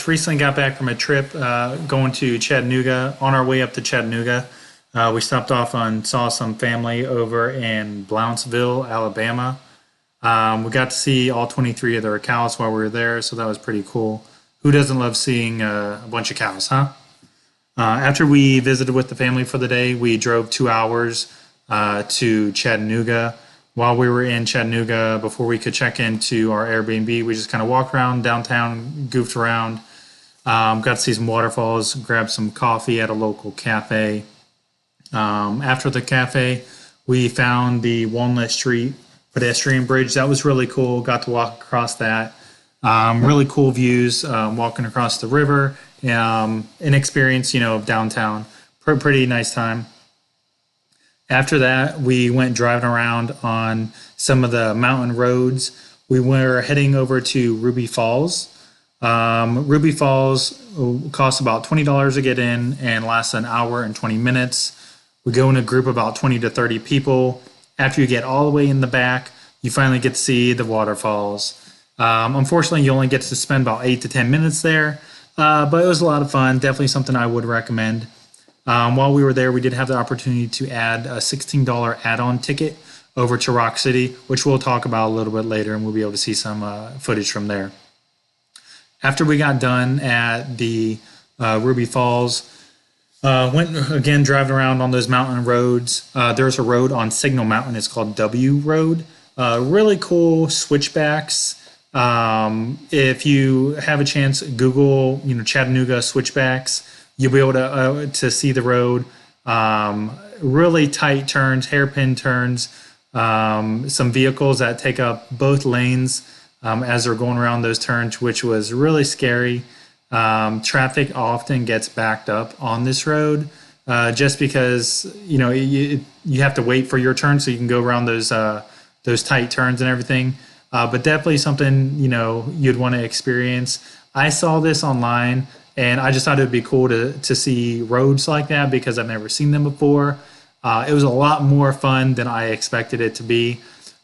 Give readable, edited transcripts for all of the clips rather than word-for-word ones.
recently got back from a trip going to Chattanooga. On our way up to Chattanooga, we stopped off and saw some family over in Blount'sville, Alabama. We got to see all 23 of their cows while we were there, so that was pretty cool. Who doesn't love seeing a bunch of cows, huh? After we visited with the family for the day, we drove 2 hours to Chattanooga. While we were in Chattanooga, before we could check into our Airbnb, we just kind of walked around downtown, goofed around, got to see some waterfalls, grabbed some coffee at a local cafe. After the cafe, we found the Walnut Street pedestrian bridge. That was really cool. Got to walk across that. Really cool views walking across the river. An experience, of downtown. Pretty nice time. After that, we went driving around on some of the mountain roads. We were heading over to Ruby Falls. Ruby Falls costs about $20 to get in and lasts an hour and 20 minutes. We go in a group of about 20 to 30 people. After you get all the way in the back, you finally get to see the waterfalls. Unfortunately, you only get to spend about 8 to 10 minutes there, but it was a lot of fun. Definitely something I would recommend. While we were there, we did have the opportunity to add a $16 add-on ticket over to Rock City, which we'll talk about a little bit later, and we'll be able to see some footage from there. After we got done at the Ruby Falls, went again driving around on those mountain roads. There's a road on Signal Mountain. It's called W Road. Really cool switchbacks. If you have a chance, Google, Chattanooga switchbacks. You'll be able to see the road. Really tight turns, hairpin turns. Some vehicles that take up both lanes as they're going around those turns, which was really scary. Traffic often gets backed up on this road just because you have to wait for your turn so you can go around those tight turns and everything. But definitely something you'd want to experience. I saw this online. And I just thought it would be cool to see roads like that because I've never seen them before. It was a lot more fun than I expected it to be.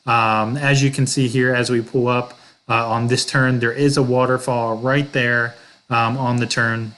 As you can see here, as we pull up on this turn, there is a waterfall right there on the turn.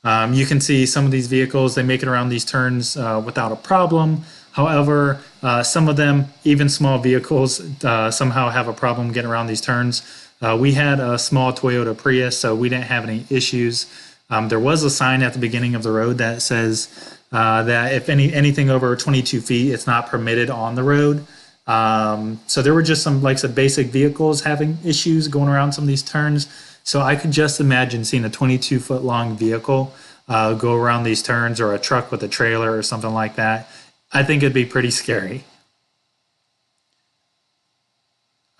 You can see some of these vehicles, they make it around these turns without a problem. However, some of them, even small vehicles, somehow have a problem getting around these turns. We had a small Toyota Prius, so we didn't have any issues. There was a sign at the beginning of the road that says that if anything over 22 feet, it's not permitted on the road. So there were just some, like I said, basic vehicles having issues going around some of these turns. So I could just imagine seeing a 22-foot long vehicle go around these turns, or a truck with a trailer or something like that. I think it'd be pretty scary.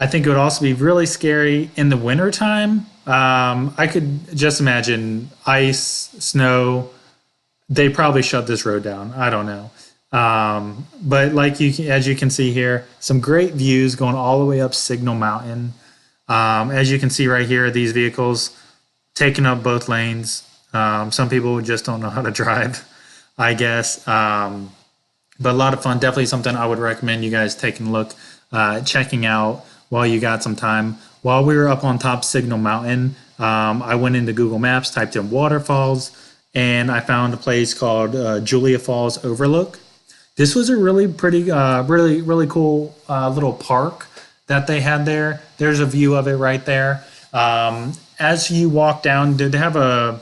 I think it would also be really scary in the wintertime. I could just imagine ice, snow. They probably shut this road down. I don't know. But as you can see here, some great views going all the way up Signal Mountain. As you can see right here, these vehicles taking up both lanes. Some people just don't know how to drive, I guess. But a lot of fun. Definitely something I would recommend you guys taking a look, checking out while you got some time. While we were up on top Signal Mountain, I went into Google Maps, typed in waterfalls, and I found a place called Julia Falls Overlook. This was a really pretty, really cool little park that they had there. There's a view of it right there. As you walk down, they have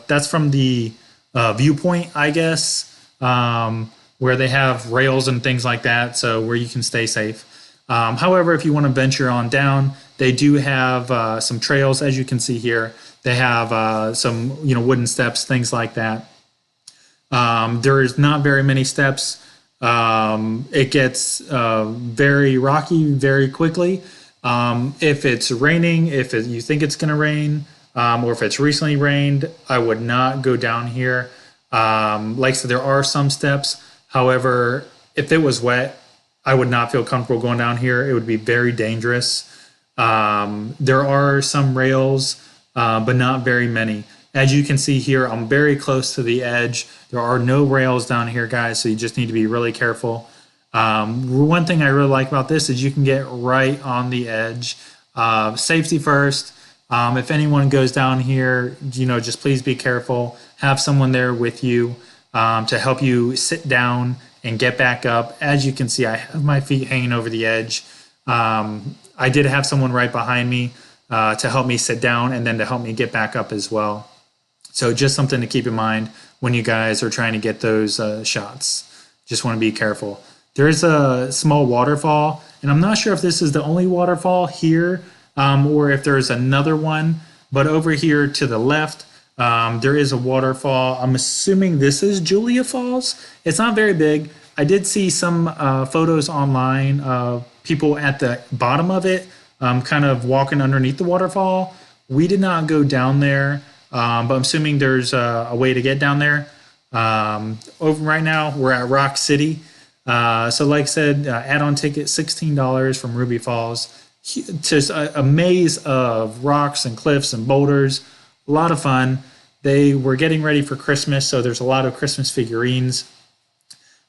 that's from the viewpoint, I guess, where they have rails and things like that, so where you can stay safe. However, if you want to venture on down, they do have some trails, as you can see here. They have some wooden steps, things like that. There is not very many steps. It gets very rocky very quickly. If it's raining, you think it's going to rain, or if it's recently rained, I would not go down here. Like I said, there are some steps. However, if it was wet, I would not feel comfortable going down here. It would be very dangerous. There are some rails, but not very many. As you can see here, I'm very close to the edge. There are no rails down here, guys, so you just need to be really careful. One thing I really like about this is you can get right on the edge. Safety first. If anyone goes down here, just please be careful. Have someone there with you to help you sit down and get back up. As you can see, I have my feet hanging over the edge. I did have someone right behind me to help me sit down and then to help me get back up as well. So just something to keep in mind when you guys are trying to get those shots. Just want to be careful. There's a small waterfall, and I'm not sure if this is the only waterfall here or if there's another one, but over here to the left, there is a waterfall. I'm assuming this is Julia Falls. It's not very big. I did see some photos online of people at the bottom of it, kind of walking underneath the waterfall. We did not go down there, but I'm assuming there's a way to get down there. Over right now, we're at Rock City. So like I said, add-on ticket, $16 from Ruby Falls. Just a maze of rocks and cliffs and boulders. A lot of fun. They were getting ready for Christmas, so there's a lot of Christmas figurines.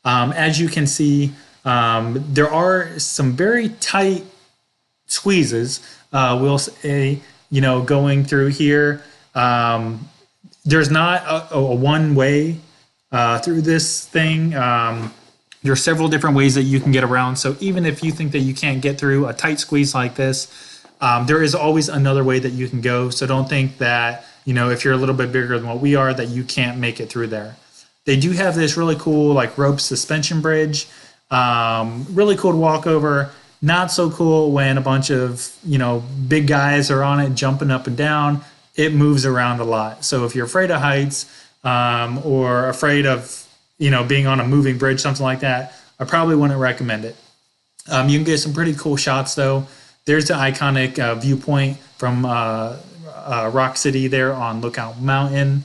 As you can see, there are some very tight squeezes, we'll say, going through here. There's not a one way through this thing. There are several different ways that you can get around. So even if you think that you can't get through a tight squeeze like this, there is always another way that you can go. So don't think that, if you're a little bit bigger than what we are, that you can't make it through there. They do have this really cool rope suspension bridge. Really cool to walk over. Not so cool when a bunch of, big guys are on it jumping up and down. It moves around a lot. So if you're afraid of heights or afraid of, being on a moving bridge, something like that, I probably wouldn't recommend it. You can get some pretty cool shots though. There's the iconic viewpoint from Rock City there on Lookout Mountain.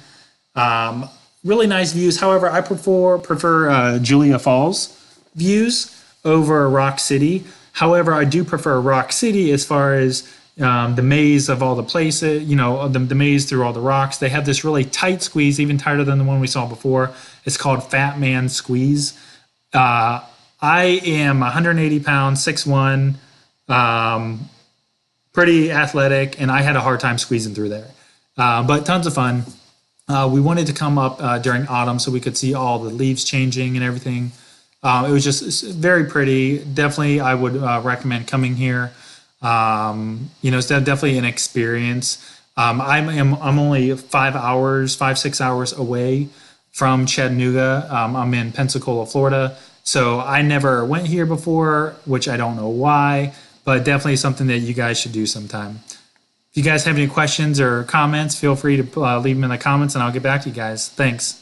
Really nice views. However, I prefer Julia Falls views over Rock City. However, I do prefer Rock City as far as the maze of all the places, the maze through all the rocks. They have this really tight squeeze, even tighter than the one we saw before. It's called Fat Man Squeeze. I am 180 pounds, 6'1", pretty athletic, and I had a hard time squeezing through there. But tons of fun. We wanted to come up during autumn so we could see all the leaves changing and everything. It was just very pretty. Definitely, I would recommend coming here. It's definitely an experience. I'm only 6 hours away from Chattanooga. I'm in Pensacola, Florida. So I never went here before, which I don't know why, but definitely something that you guys should do sometime. If you guys have any questions or comments, feel free to leave them in the comments and I'll get back to you guys. Thanks.